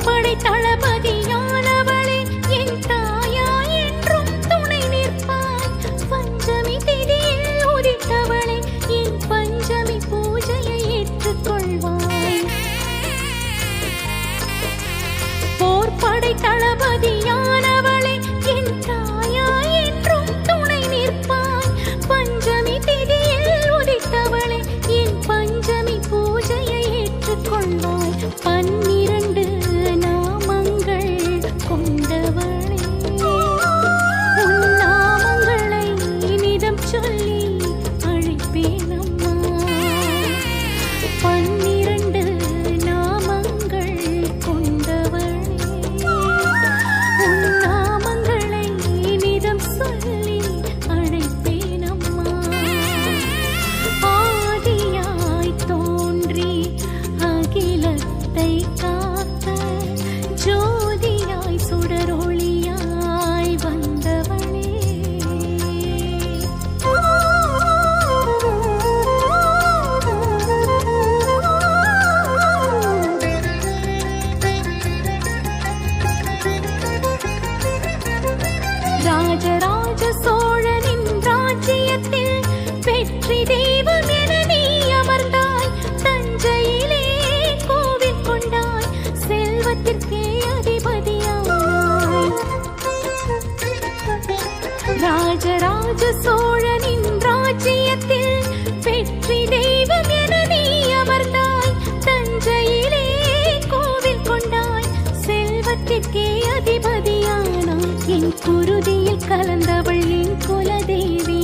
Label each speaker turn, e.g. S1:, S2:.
S1: போர்படை தளபதியானவளே என் தாயா என்றும் துணை நிற்பாய். பஞ்சமி திதியில் உதித்தவளே என் பஞ்சமி பூஜையை ஏற்றுக்கொள்வாய். போர்படை தளபதியானவளே என் தாயா என்றும் துணை நிற்பாய். பஞ்சமி திதியில் உதித்தவளே என் பஞ்சமி பூஜையை ஏற்றுக்கொள்வாய். 12 நாமங்கள் கொண்டவளே உன் நாமங்களை இனிதம் சொல்லி அழைப்பேனம்மா. 12 நாமங்கள் கொண்டவளே உன் நாமங்களை இனிதம் சொல்லி அழைப்பேனம்மா. ஆதியாய் தோன்றி அகிலத்தை காக்க ஜோதியாய் சுடரொளியாய் வந்தவளே. ராஜராஜ சோழனின் ராஜ்யத்தில் வெற்றி தெய்வம் என நீ அமர்ந்தாய். தஞ்சையிலே கோவில் கொண்டாய். செல்வத்திற்கே அதிபதியாய். ராஜராஜ சோழனின் ராஜ்யத்தில் வெற்றி தெய்வம் என நீ அமர்ந்தாய். தஞ்சையிலே கோவில் கொண்டாய். செல்வத்திற்கே அதிபதியானாய். என் குருதியில் கலந்தவள் என் குலதேவி.